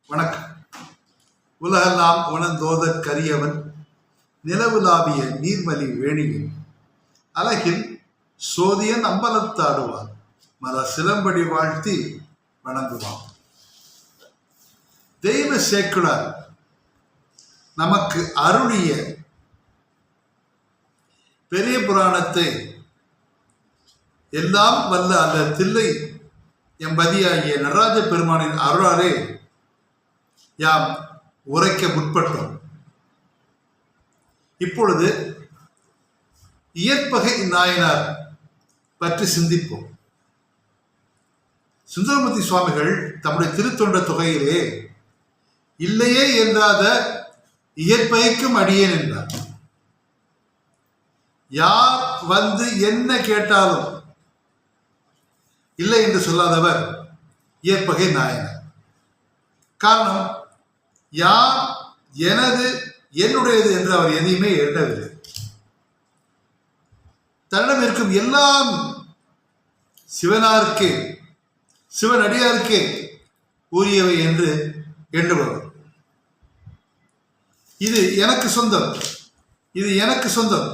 வணக்கம். உலகெல்லாம் உணர்ந்தோதற் கரியவன் நிலவுலாவிய நீர்மலி வேணியின் அழகில் சோதியன் அம்பலத்தாடுவான் மல சிலம்படி வாழ்த்தி வணங்குவான். தெய்வ சேக்குழார் நமக்கு அருளிய பெரிய புராணத்தை எல்லாம் வல்ல அந்த தில்லை எம்பதியாகிய நடராஜ பெருமானின் அருளாலே யாம் உரைக்க முற்பட்டோம். இப்பொழுது இயற்பகை நாயனார் பற்றி சிந்திப்போம். சுந்தரமூர்த்தி சுவாமிகள் தம்முடைய திருத்தொண்ட தொகையிலே இல்லையே என்றாத இயற்பகைக்கும் அடியேன் என்றார். யார் வந்து என்ன கேட்டாலும் இல்லை என்று சொல்லாதவர் இயற்பகை நாயனார். காரணம், யார் எனது என்னுடையது என்று அவர் எதையுமே எண்ணவில்லை. தன்னிடம் இருக்கும் எல்லாம் சிவனாருக்கே, சிவனடியாருக்கே உரியவை என்று எண்ணுபவர். இது எனக்கு சொந்தம், இது எனக்கு சொந்தம்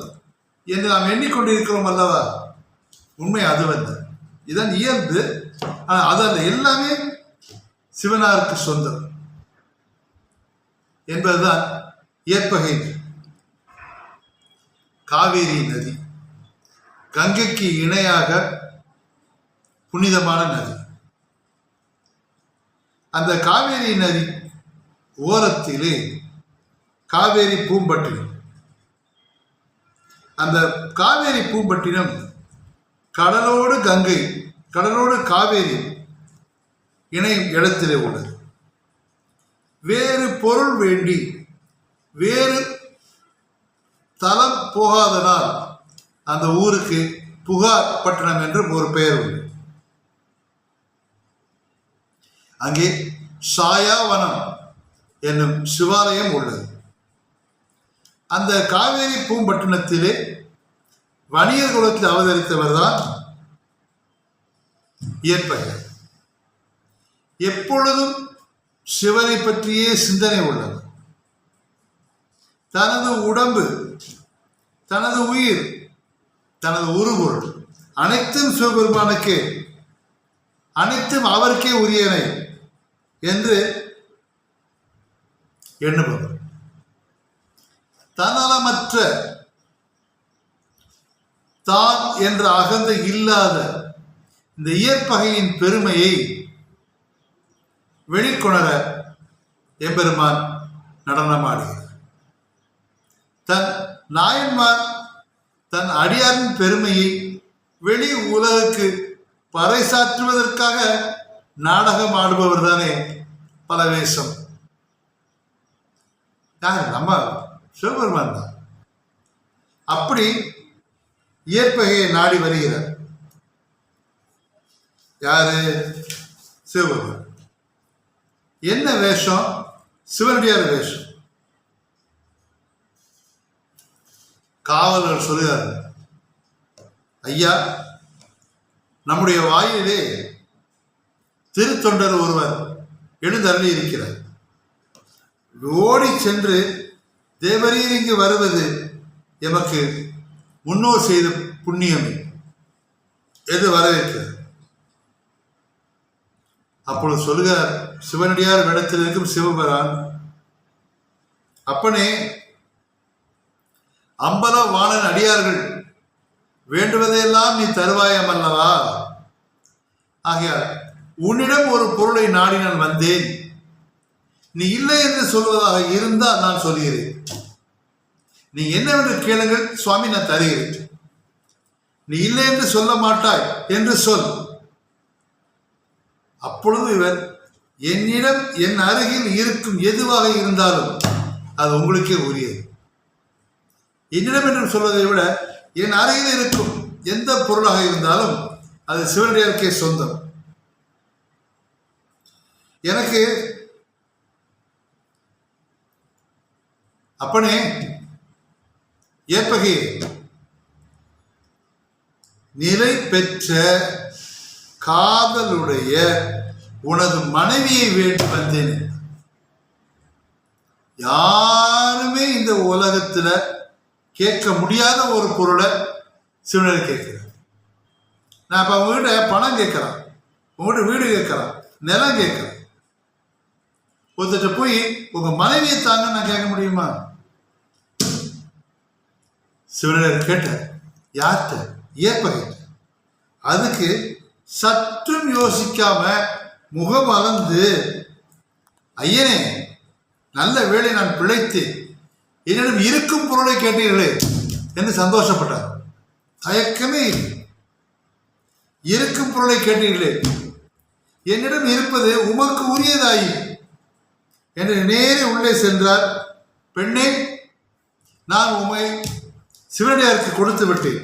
என்று நாம் எண்ணிக்கொண்டிருக்கிறோம் அல்லவா? உண்மை அதுவல்ல, இதன் இயல்பு. அதல்ல, எல்லாமே சிவனாருக்கு சொந்தம் என்பதுதான் இயற்பகை. காவேரி நதி கங்கைக்கு இணையாக புனிதமான நதி. அந்த காவேரி நதி ஓரத்திலே காவேரி பூம்பட்டினம். அந்த காவேரி பூம்பட்டினம் கடலோடு கங்கை, கடலோடு காவேரி இணையும் இடத்திலே உள்ளது. வேறு பொருள் வேண்டி வேறு தலம் போகாதனால் அந்த ஊருக்கு புகார் பட்டணம் என்று ஒரு பெயர் உண்டு. அங்கே சாயாவனம் என்னும் சிவாலயம் உள்ளது. அந்த காவேரி பூம்பட்டினத்திலே வணிகர் குலத்தில் அவதரித்தவர் தான் இயற்பகை. எப்பொழுதும் சிவனை பற்றியே சிந்தனை உள்ளது. தனது உடம்பு, தனது உயிர், தனது உருபொருள் அனைத்தும் சிவபெருமானுக்கே, அனைத்தும் அவருக்கே உரியனை என்று எண்ணுபவர். தன்னலமற்ற தான் என்ற அகந்தை இல்லாத இந்த இயற்பகையின் பெருமையை வெளிக்கொணர எம்பெருமான் நடனமாடுகிறார். தன் நாயன்மார் தன் அடியாரின் பெருமையை வெளி உலகுக்கு பறைசாற்றுவதற்காக நாடகம் ஆடுபவர் தானே பலவேசம். யார்? நம்ம சிவபெருமான் தான். அப்படி இயற்பகையை நாடி வருகிறார். யாரு? சிவபெருமான். என்ன வேஷம்? சிவனடியார் வேஷம். காவலர் சொல்லுகிறார், ஐயா, நம்முடைய வாயிலே திருத்தொண்டர் ஒருவர் எழுந்தருளி இருக்கிறார். ஓடி சென்று தேவரீர் இங்கு வருவது எமக்கு முன்னோர் செய்த புண்ணியமே எது வரவேற்கிறது. அப்பொழுது சொல்லுகிறார் சிவனடியார் இடத்தில் இருக்கும் சிவபெருமான், அப்பனே, அம்பல வாணன் அடியார்கள் வேண்டுவதையெல்லாம் நீ தருவாயம் அல்லவா? ஆகையால் உன்னிடம் ஒரு பொருளை நாடி நான் வந்தேன். நீ இல்லை என்று சொல்வதாக இருந்தால் நான் சொல்கிறேன். நீ என்னவென்று கேளுங்கள் சுவாமி, நான் தருகிறேன். நீ இல்லை என்று சொல்ல மாட்டாய் என்று சொல். அப்பொழுது இவர், என்னிடம் என் அருகில் இருக்கும் எதுவாக இருந்தாலும் அது உங்களுக்கே உரியது. என்னிடம் என்று சொல்வதை விட என் அருகில் இருக்கும் எந்த பொருளாக இருந்தாலும் அது சிவனடியாருக்கே சொந்தம். எனக்கு அப்பனே, இயற்பகையே, நிலை பெற்ற காதலுடைய உனது மனைவியை வேண்டி வந்தேன். யாருமே இந்த உலகத்துல கேட்க முடியாத ஒரு பொருளை சிவனர் கேட்கிறார். நான் இப்ப உங்ககிட்ட பணம் கேட்கறான், உங்ககிட்ட வீடு கேட்கறான், நிலம் கேட்கறான். ஒருத்தட்ட போய் உங்க மனைவியை தாங்க நான் கேட்க முடியுமா? சிவனர் கேட்டார். யார்கிட்ட? ஏற்பகிட்ட. அதுக்கு சற்றும் யோசிக்காம முகம் வளர்ந்து, ஐயனே நல்ல வேளை நான் பிழைத்தேன், என்னிடம் இருக்கும் பொருளை கேட்டீர்களே என்று சந்தோஷப்பட்டார். தயக்கமே இல்லை. இருக்கும் பொருளை கேட்டீர்களே, என்னிடம் இருப்பது உமக்கு உரியதாயி என்று நேரே உள்ளே சென்றார். பெண்ணே, நான் உம்மை சிவனடியாருக்கு கொடுத்து விட்டேன்.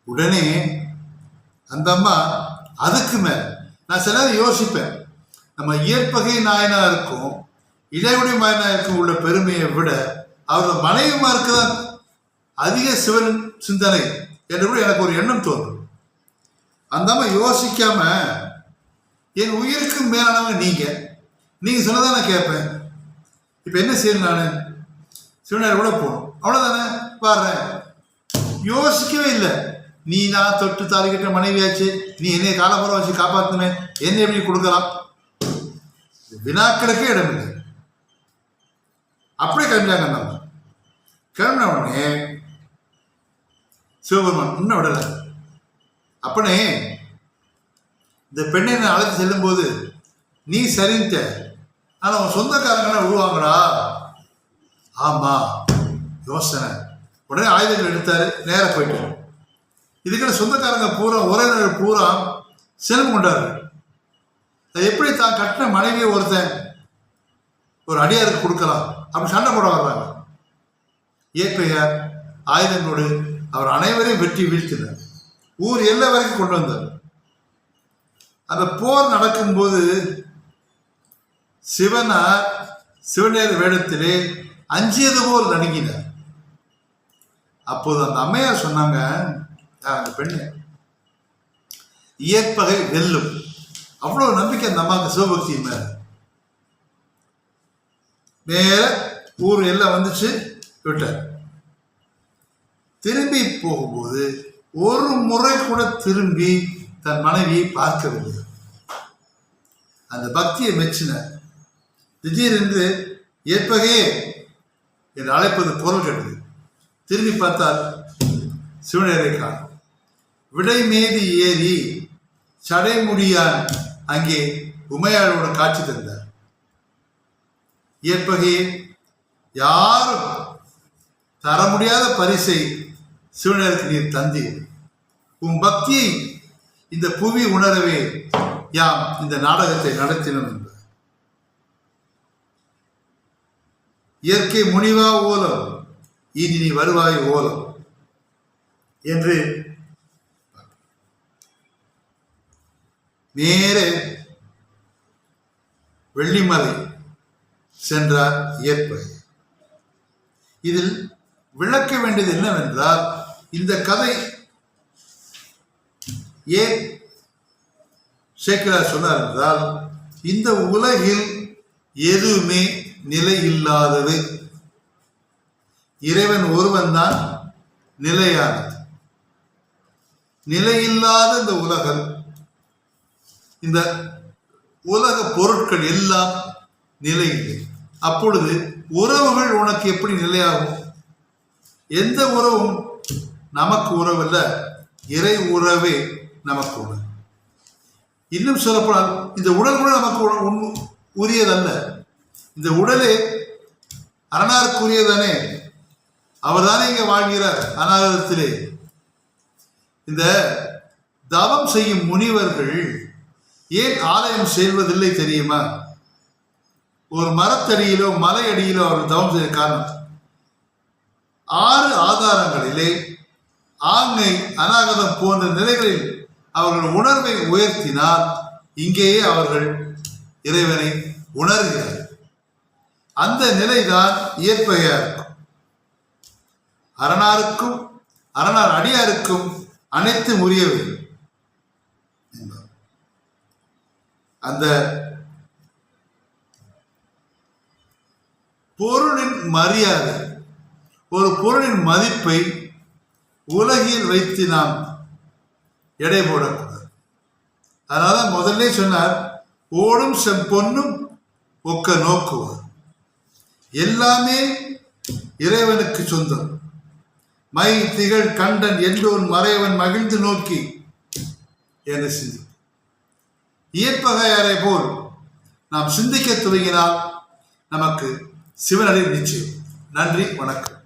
உடனே அந்த அம்மா அதுக்கு மேல் நான் சில யோசிப்பேன், நம்ம இயற்பகை நாயனாருக்கும் இளையுடைய நாயனாருக்கும் உள்ள பெருமையை விட அவரது மனைவிமாருக்கு தான் அதிக சிவன் சிந்தனை என்று கூட எனக்கு ஒரு எண்ணம் தோன்றும். அந்த அம்மா யோசிக்காம, என் உயிருக்கு மேலானவங்க நீங்க சொன்னதான் நான் கேட்பேன். இப்ப என்ன செய்யணும்? நான் சிவனார் கூட போகணும், அவ்வளவுதானே, பாடுறேன். யோசிக்கவே இல்லை. நீ நான் தொட்டு தாலி கட்ட மனைவியாச்சு, நீ என்னைய காலப்புறம் வச்சு காப்பாத்துமே, என்ன எப்படி கொடுக்கலாம்? வினாக்களுக்கே இடமில்லை. அப்படியே கிளம்பிட்டாங்க. நம்ம கிளம்பின உடனே சிவபெருமான் இன்னும் விடலை. அப்பனே, இந்த பெண்ணை நான் அழைத்து செல்லும் போது நீ சரின்ட்ட, ஆனா உன் சொந்தக்காரங்கன்னா விடுவாங்கடா. ஆமா, யோசனை. உடனே ஆயுதங்கள் எடுத்தாரு, நேராக போயிட்டாரு. இதுக்குன்னு சொந்தக்காரங்க பூரா, உறவினர்கள் பூரா சினம் கொண்டாரு. அது எப்படி தான் கட்டின மனைவியை ஒருத்தன் ஒரு அடியாருக்கு கொடுக்கலாம் அப்படி சண்டை போட வர்றாங்க. ஏற்பையார் ஆயுதங்களோடு அவர் அனைவரையும் வெற்றி வீழ்த்தினார். ஊர் எல்லை வரைக்கும் கொண்டு வந்தார். அந்த போர் நடக்கும்போது சிவனேர் வேடத்திலே அஞ்சியது போல் நடுங்கினார். அப்போது அந்த அம்மையார் சொன்னாங்க, அந்த பெண்ணு இயற்பகை வெல்லும். அவ்வளவு நம்பிக்கை அந்த அம்மாவுக்கு சிவபக்தி மேல. மேல ஊர் எல்லாம் வந்துச்சு, விட்டார். திரும்பி போகும்போது ஒரு முறை கூட திரும்பி தன் மனைவியை பார்க்கவில்லை. அந்த பக்தியை மெச்சினார். திடீரென்று ஏற்பகையே என்று அழைப்பது பொருள் கேட்டது. திரும்பி பார்த்தால் சிவனேரை காணும். விடை மீது ஏறி சடைமுடியான் அங்கே உமையாளோட காட்சி தந்தார். ஏற்பகையே, யாரும் தர முடியாத பரிசை சிவனேருக்கு நீர் தந்தீர். உன் பக்தியை இந்த புவி உணரவே யாம் இந்த நாடகத்தை நடத்தினோம் என்பது. இயற்கை முனிவா ஓலம், இனி நீ வருவாய் ஓலம் என்று நேரே வெள்ளிமலை சென்றார் இயற்பகை. இதில் விளக்க வேண்டியது என்னவென்றால், இந்த கதை ஏன் சேக்கிழார் சொன்னார் என்றால், இந்த உலகில் எதுவுமே நிலை இல்லாதது, இறைவன் ஒருவன் தான் நிலையானது. நிலையில்லாத இந்த உலகம், இந்த உலக பொருட்கள் எல்லாம் நிலை இல்லை. அப்பொழுது உறவுகள் உனக்கு எப்படி நிலையாகும்? எந்த உறவும் நமக்கு உறவல்ல, இறை உறவே நமக்கு உறவு. இன்னும் சொல்லப்போனால் இந்த உடல் கூட நமக்கு உரியதல்ல. இந்த உடலே அரணாருக்குரியதானே, அவர் தானே இங்க வாழ்கிறார் அநாகதத்திலே. இந்த தவம் செய்யும் முனிவர்கள் ஏன் ஆலயம் செல்வதில்லை தெரியுமா? ஒரு மரத்தடியிலோ மலை அடியிலோ அவர் தவம் செய்ய காரணம், 6 ஆதாரங்களிலே ஆண்மை அநாகதம் போன்ற நிலைகளில் அவர்கள் உணர்வை உயர்த்தினால் இங்கேயே அவர்கள் இறைவனை உணர்கிறார். அந்த நிலைதான் இயற்பகையா இருக்கும். அரணாருக்கும் அரணார் அடியாருக்கும் அனைத்து உரியவை. அந்த மரியாதை, ஒரு பொருளின் மதிப்பை உலகில் வைத்து நாம் எடை போடக்கூடாது. அதனால முதல்ல சொன்னார், ஓடும் செம்பொன்னும் ஒக்க நோக்குவார். எல்லாமே இறைவனுக்கு சொந்தம். மை திகழ் கண்டன் எல்லோன் மறைவன் மகிழ்ந்து நோக்கி என்று சிந்தி இயற்பகையாரை போல் நாம் சிந்திக்க துவங்கினால் நமக்கு சிவனடி நிச்சயம். நன்றி, வணக்கம்.